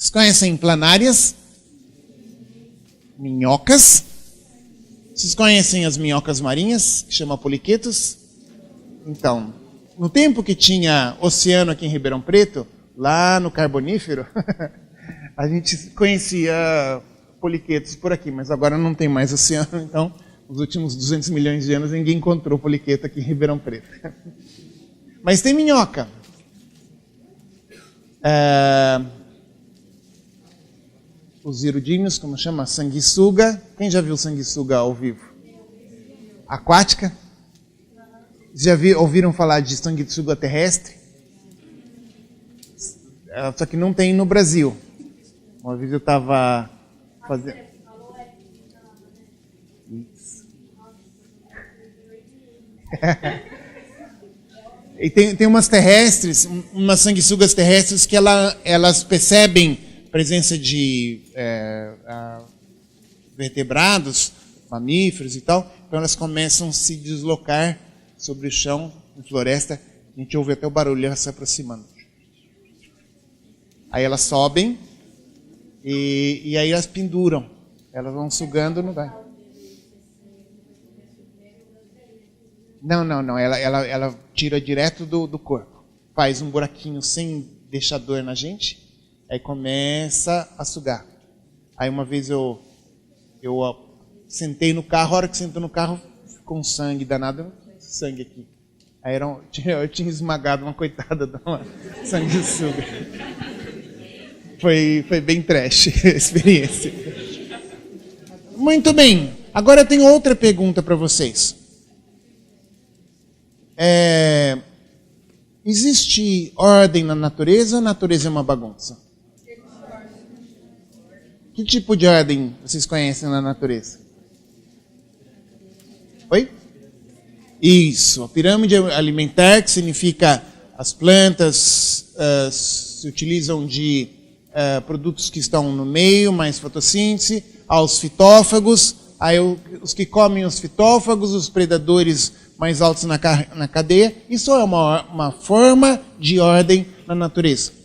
Vocês conhecem planárias? Minhocas? Vocês conhecem as minhocas marinhas, que chama poliquetos? Então, no tempo que tinha oceano aqui em Ribeirão Preto, lá no Carbonífero, a gente conhecia poliquetos por aqui, mas agora não tem mais oceano, então, nos últimos 200 milhões de anos, ninguém encontrou poliqueto aqui em Ribeirão Preto. Mas tem minhoca. Os irudinhos, como chama? Sanguessuga. Quem já viu sanguessuga ao vivo? Aquática? Já ouviram falar de sanguessuga terrestre? Só que não tem no Brasil. Uma vez eu estava fazendo... Isso. E tem umas terrestres, umas sanguessugas terrestres que elas percebem presença de vertebrados, mamíferos e tal, então elas começam a se deslocar sobre o chão, em floresta, a gente ouve até o barulho, elas se aproximando. Aí elas sobem e aí elas penduram, elas vão sugando, não vai. Não, ela tira direto do corpo, faz um buraquinho sem deixar dor na gente, aí começa a sugar. Aí uma vez eu sentei no carro, a hora que sentou no carro, ficou um sangue danado, sangue aqui. Aí eu tinha esmagado uma coitada de uma sanguessuga. Foi bem trash a experiência. Muito bem, agora eu tenho outra pergunta para vocês. Existe ordem na natureza ou a natureza é uma bagunça? Que tipo de ordem vocês conhecem na natureza? Oi? Isso, a pirâmide alimentar, que significa as plantas se utilizam de produtos que estão no meio, mais fotossíntese, aos fitófagos, aí os que comem os fitófagos, os predadores mais altos na cadeia. Isso é uma forma de ordem na natureza.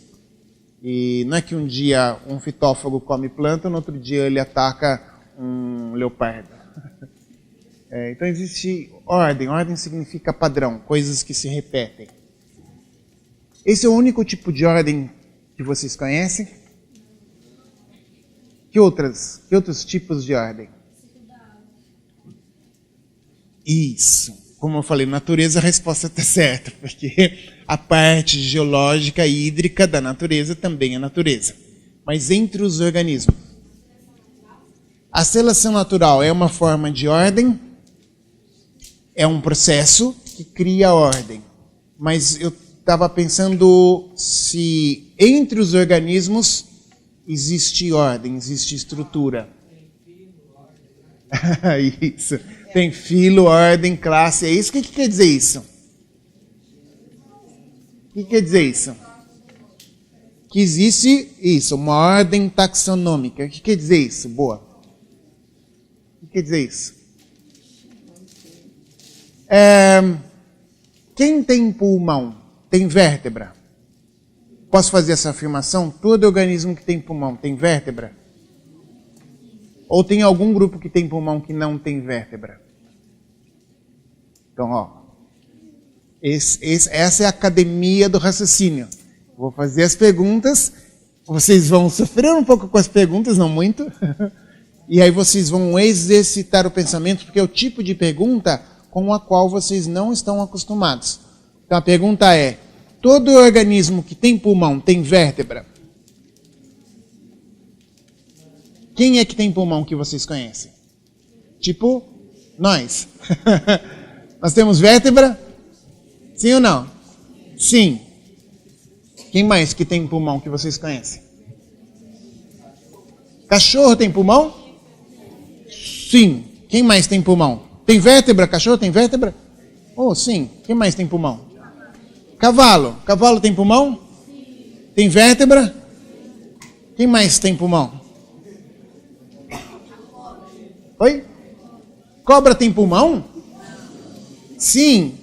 E não é que um dia um fitófago come planta, no outro dia ele ataca um leopardo. Então existe ordem. Ordem significa padrão, coisas que se repetem. Esse é o único tipo de ordem que vocês conhecem? Que outros tipos de ordem? Isso. Como eu falei, natureza, a resposta está certa, porque a parte geológica e hídrica da natureza também é natureza. Mas entre os organismos, a seleção natural é uma forma de ordem, é um processo que cria ordem. Mas eu estava pensando se entre os organismos existe ordem, existe estrutura. Isso. Tem filo, ordem, classe. É isso? O que quer dizer isso? O que quer dizer isso? Que existe isso, uma ordem taxonômica. O que quer dizer isso? Boa. O que quer dizer isso? Quem tem pulmão tem vértebra? Posso fazer essa afirmação? Todo organismo que tem pulmão tem vértebra? Ou tem algum grupo que tem pulmão que não tem vértebra? Então, essa é a academia do raciocínio. Vou fazer as perguntas, vocês vão sofrer um pouco com as perguntas, não muito, e aí vocês vão exercitar o pensamento, porque é o tipo de pergunta com a qual vocês não estão acostumados. Então a pergunta é, todo organismo que tem pulmão tem vértebra? Quem é que tem pulmão que vocês conhecem? Tipo, nós. Nós temos vértebra? Sim ou não? Sim. Quem mais que tem pulmão que vocês conhecem? Cachorro tem pulmão? Sim. Quem mais tem pulmão? Tem vértebra? Cachorro tem vértebra? Oh, sim. Quem mais tem pulmão? Cavalo. Cavalo tem pulmão? Tem vértebra? Quem mais tem pulmão? Oi? Cobra tem pulmão? Sim.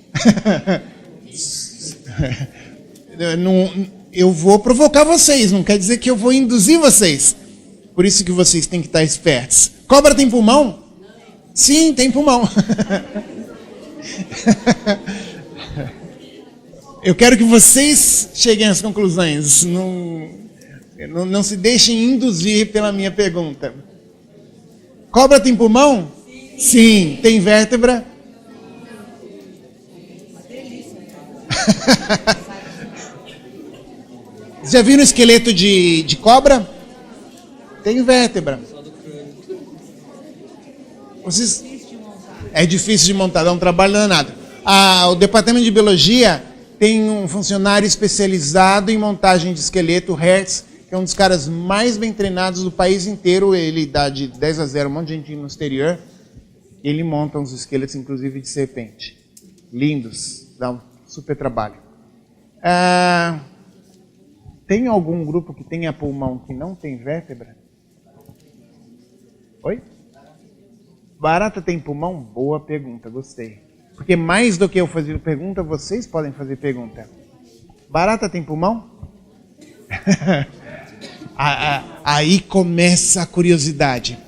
eu vou provocar vocês, não quer dizer que eu vou induzir vocês. Por isso que vocês têm que estar espertos. Cobra tem pulmão? Sim, tem pulmão. Eu quero que vocês cheguem às conclusões. Não se deixem induzir pela minha pergunta. Cobra tem pulmão? Sim. Tem vértebra? Já viram o esqueleto de cobra? Tem vértebra. É difícil de montar, dá um trabalho danado. O departamento de biologia tem um funcionário especializado em montagem de esqueleto, o Hertz, que é um dos caras mais bem treinados do país inteiro. Ele dá de 10-0 um monte de gente no exterior. Ele monta uns esqueletos, inclusive de serpente. Lindos, dá um super trabalho. Tem algum grupo que tenha pulmão que não tem vértebra? Oi? Barata tem pulmão? Boa pergunta, gostei. Porque mais do que eu fazer pergunta, vocês podem fazer pergunta. Barata tem pulmão? Aí começa a curiosidade.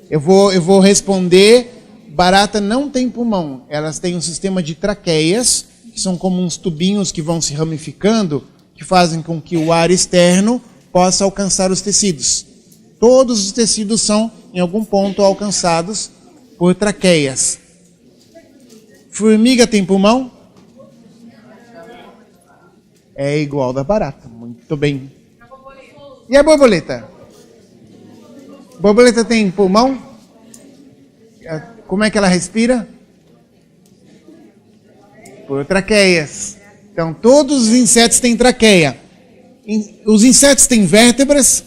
Eu vou responder. Barata não tem pulmão. Elas têm um sistema de traqueias, que são como uns tubinhos que vão se ramificando, que fazem com que o ar externo possa alcançar os tecidos. Todos os tecidos são, em algum ponto, alcançados por traqueias. Formiga tem pulmão? É igual da barata. Muito bem. E a borboleta? Borboleta tem pulmão? Como é que ela respira? Por traqueias. Então, todos os insetos têm traqueia. Os insetos têm vértebras?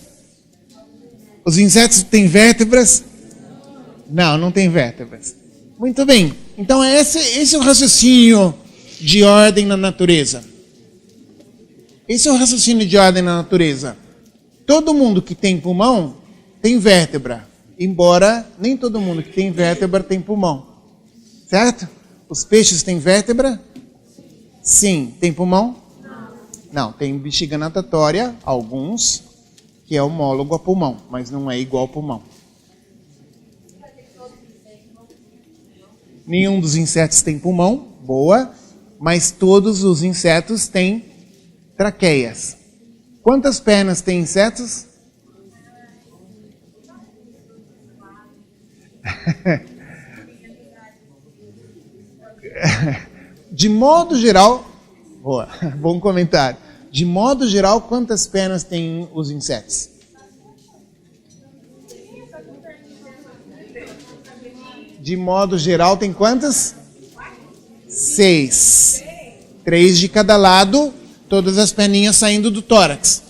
Os insetos têm vértebras? Não, não tem vértebras. Muito bem. Então, esse é o raciocínio de ordem na natureza. Esse é o raciocínio de ordem na natureza. Todo mundo que tem pulmão tem vértebra. Embora nem todo mundo que tem vértebra tem pulmão. Certo? Os peixes têm vértebra? Sim. Tem pulmão? Não. Tem bexiga natatória, alguns, que é homólogo a pulmão, mas não é igual ao pulmão. Nenhum dos insetos tem pulmão, boa, mas todos os insetos têm traqueias. Quantas pernas têm insetos? De modo geral, boa, bom comentário. De modo geral, quantas pernas têm os insetos? De modo geral, tem quantas? 6. 3 de cada lado, todas as perninhas saindo do tórax.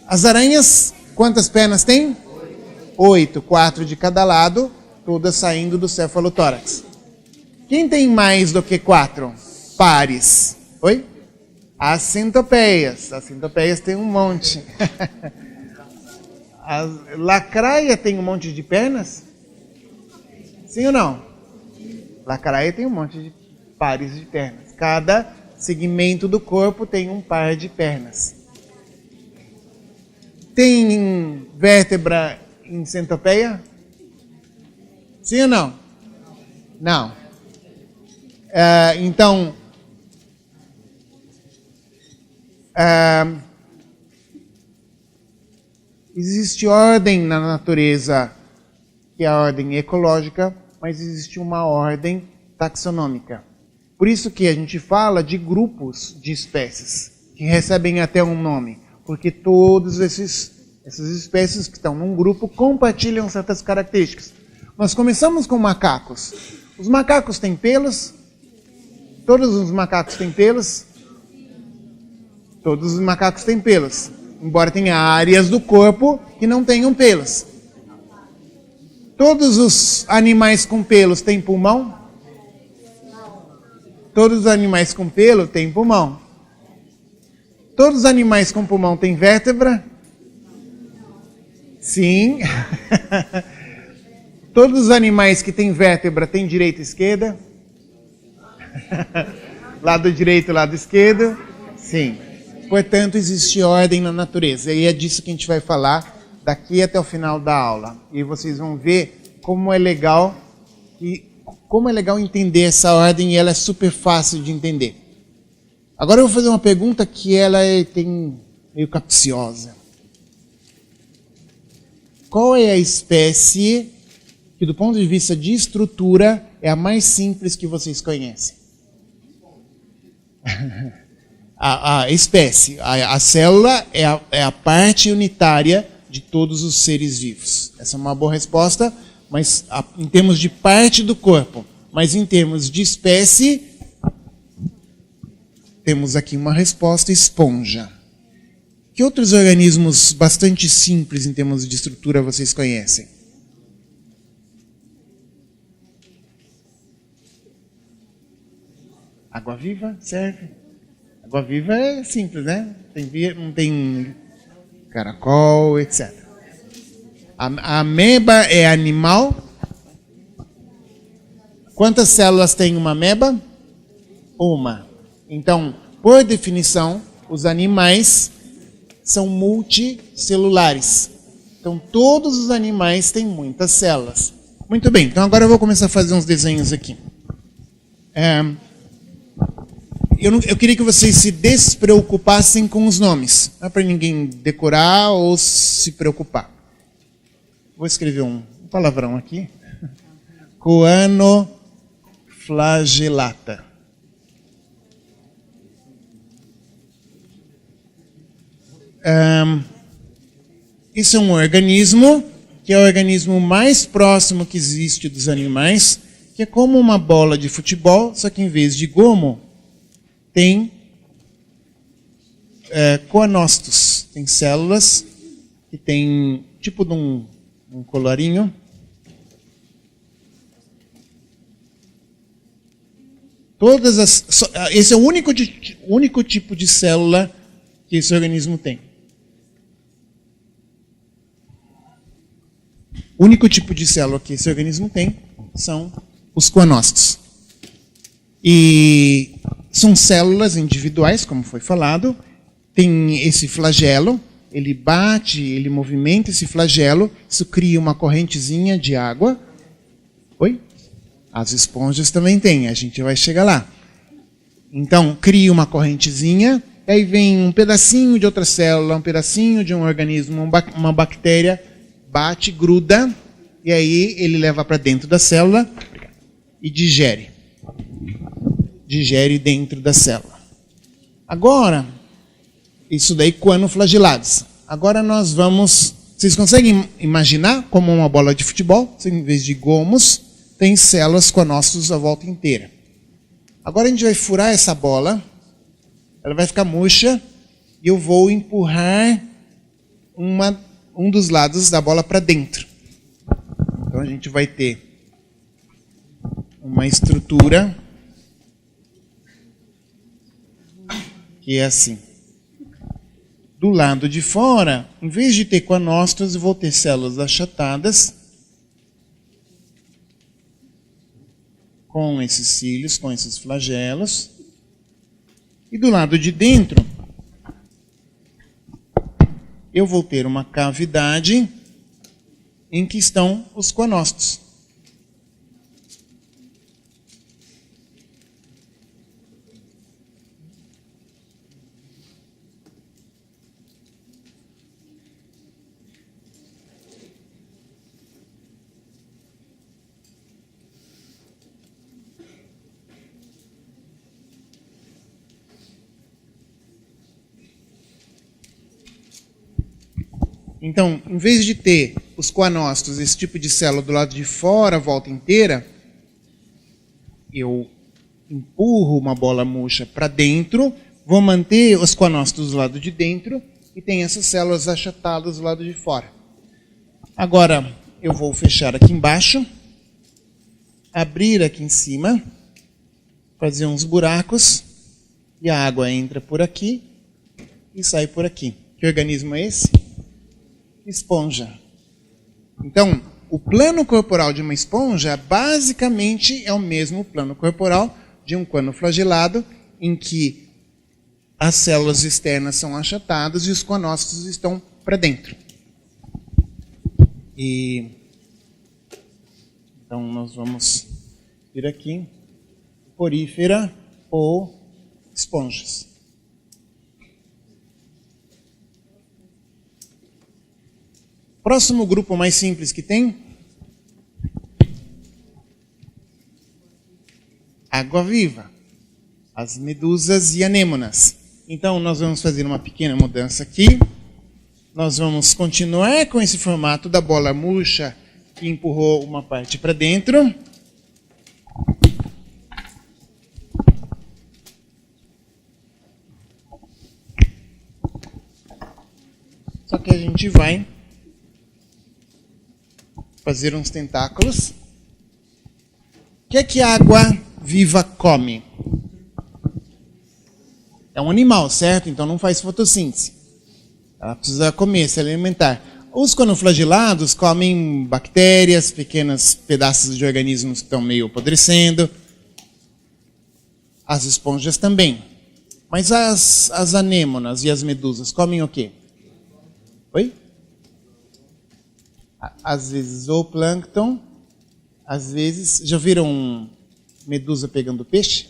As aranhas, quantas pernas têm? 8. 4 de cada lado, todas saindo do cefalotórax. Quem tem mais do que 4? Pares. Oi? As centopeias. As centopeias têm um monte. A lacraia tem um monte de pernas? Sim ou não? Lacraia tem um monte de pares de pernas. Cada segmento do corpo tem um par de pernas. Tem vértebra em centopeia? Sim ou não? Não. Então, existe ordem na natureza, que é a ordem ecológica, mas existe uma ordem taxonômica. Por isso que a gente fala de grupos de espécies, que recebem até um nome, porque todas essas espécies que estão num grupo compartilham certas características. Nós começamos com macacos. Os macacos têm pelos? Todos os macacos têm pelos? Todos os macacos têm pelos, embora tenha áreas do corpo que não tenham pelos. Todos os animais com pelos têm pulmão? Todos os animais com pelo têm pulmão. Todos os animais com pulmão têm vértebra? Sim. Todos os animais que têm vértebra têm direita e esquerda? Lado direito, lado esquerdo? Sim. Portanto, existe ordem na natureza. E é disso que a gente vai falar daqui até o final da aula. E vocês vão ver como é legal entender essa ordem, e ela é super fácil de entender. Agora eu vou fazer uma pergunta que ela é meio capciosa. Qual é a espécie que, do ponto de vista de estrutura, é a mais simples que vocês conhecem? A espécie, a célula é a parte unitária de todos os seres vivos. Essa é uma boa resposta, mas em termos de parte do corpo. Mas em termos de espécie, temos aqui uma resposta: esponja. Que outros organismos bastante simples em termos de estrutura vocês conhecem? Água-viva serve. Água-viva é simples, né? Não tem caracol, etc. A ameba é animal. Quantas células tem uma ameba? Uma. Então, por definição, os animais são multicelulares. Então, todos os animais têm muitas células. Muito bem, então agora eu vou começar a fazer uns desenhos aqui. Eu queria que vocês se despreocupassem com os nomes. Não é para ninguém decorar ou se preocupar. Vou escrever um palavrão aqui. Coanoflagelata. Isso é um organismo que é o organismo mais próximo que existe dos animais, que é como uma bola de futebol, só que em vez de gomo, tem coanócitos. Tem células que tem tipo de um colarinho. Esse é o único tipo de célula que esse organismo tem. O único tipo de célula que esse organismo tem são os coanócitos. E são células individuais, como foi falado. Tem esse flagelo, ele bate, ele movimenta esse flagelo, isso cria uma correntezinha de água. Oi? As esponjas também têm, a gente vai chegar lá. Então, cria uma correntezinha, aí vem um pedacinho de outra célula, um pedacinho de um organismo, uma bactéria, bate, gruda, e aí ele leva para dentro da célula e digere. Digere dentro da célula. Agora, isso daí coanoflagelados. Agora nós vamos... Vocês conseguem imaginar como uma bola de futebol? Em vez de gomos, tem células coanócitos à volta inteira. Agora a gente vai furar essa bola, ela vai ficar murcha, e eu vou empurrar um dos lados da bola para dentro. Então a gente vai ter uma estrutura que é assim. Do lado de fora, em vez de ter coanócitos, eu vou ter células achatadas com esses cílios, com esses flagelos. E do lado de dentro, eu vou ter uma cavidade em que estão os coanócitos. Então, em vez de ter os coanócitos, esse tipo de célula do lado de fora, a volta inteira, eu empurro uma bola murcha para dentro, vou manter os coanócitos do lado de dentro e tem essas células achatadas do lado de fora. Agora, eu vou fechar aqui embaixo, abrir aqui em cima, fazer uns buracos, e a água entra por aqui e sai por aqui. Que organismo é esse? Esponja. Então, o plano corporal de uma esponja basicamente é o mesmo plano corporal de um coanoflagelado, em que as células externas são achatadas e os conócitos estão para dentro. Então, nós vamos vir aqui, porífera ou esponjas. Próximo grupo mais simples que tem, água-viva, as medusas e anêmonas. Então, nós vamos fazer uma pequena mudança aqui. Nós vamos continuar com esse formato da bola murcha que empurrou uma parte para dentro. Só que a gente vai fazer uns tentáculos. O que a água viva come? É um animal, certo? Então não faz fotossíntese. Ela precisa comer, se alimentar. Os conoflagelados comem bactérias, pequenos pedaços de organismos que estão meio apodrecendo. As esponjas também. Mas as anêmonas e as medusas comem o quê? Oi? Às vezes zooplâncton, às vezes... Já viram medusa pegando peixe?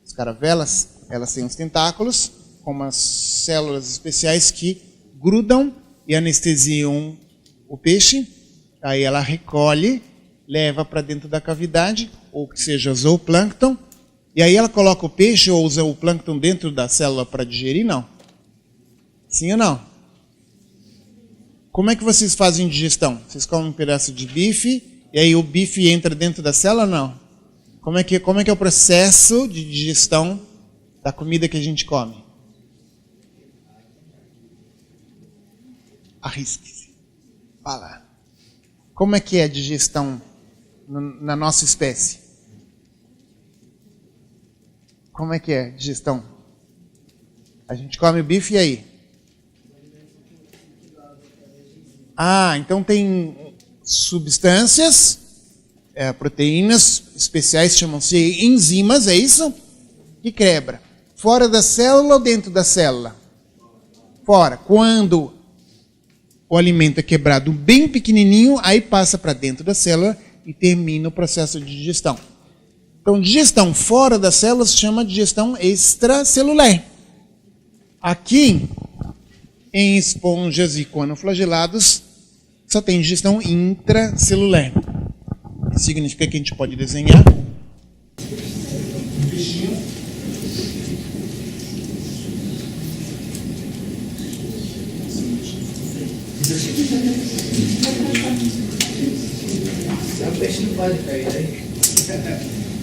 As caravelas, elas têm os tentáculos com umas células especiais que grudam e anestesiam o peixe. Aí ela recolhe, leva para dentro da cavidade, ou que seja zooplâncton, e aí ela coloca o peixe ou usa o plâncton dentro da célula para digerir? Não. Sim ou não? Como é que vocês fazem digestão? Vocês comem um pedaço de bife, e aí o bife entra dentro da célula ou não? Como é que é o processo de digestão da comida que a gente come? Arrisque-se. Fala. Como é que é a digestão na nossa espécie? Como é que é a digestão? A gente come o bife e aí? Então tem substâncias, proteínas especiais, chamam-se enzimas, é isso? Que quebra. Fora da célula ou dentro da célula? Fora. Quando o alimento é quebrado bem pequenininho, aí passa para dentro da célula e termina o processo de digestão. Então, digestão fora das células se chama digestão extracelular. Aqui, em esponjas e conoflagelados, só tem digestão intracelular. Isso significa que a gente pode desenhar um bichinho. O peixe não pode cair, né?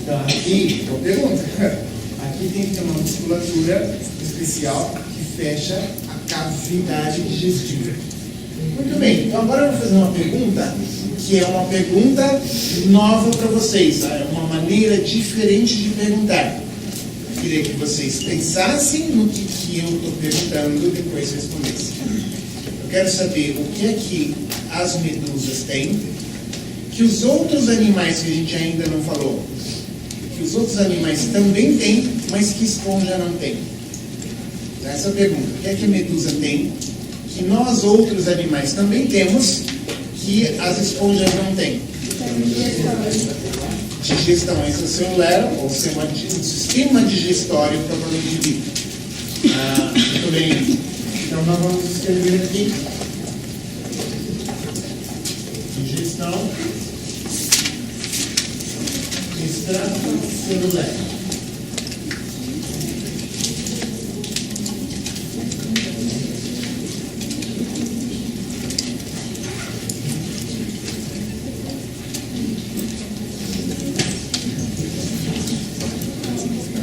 Então, aqui, eu pergunto, aqui tem que ter uma musculatura especial que fecha a cavidade digestiva. Muito bem, então agora eu vou fazer uma pergunta que é uma pergunta nova para vocês, é uma maneira diferente de perguntar. Eu queria que vocês pensassem no que eu estou perguntando e depois respondessem. Eu quero saber o que é que as medusas têm, que os outros animais que a gente ainda não falou, que os outros animais também têm, mas que esponja não tem. Essa é a pergunta. O que é que a medusa tem, que nós outros animais também temos, que as esponjas não têm? Digestão extracelular, ou sistema digestório propriamente dito. Muito bem. Então nós vamos escrever aqui. Digestão extracelular.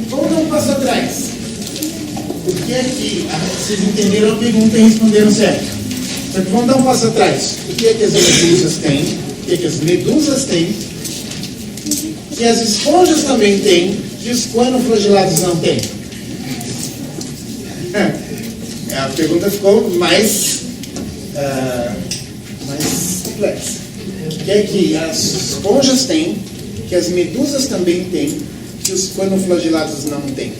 Vamos dar um passo atrás. O que é que vocês entenderam a pergunta e responderam certo? Só que vamos dar um passo atrás. O que é que as medusas têm? O que é que as medusas têm? Que as esponjas também têm, que os conoflagelados não têm? A pergunta ficou mais complexa. O que é que as esponjas têm, que as medusas também têm, que os conoflagelados não têm?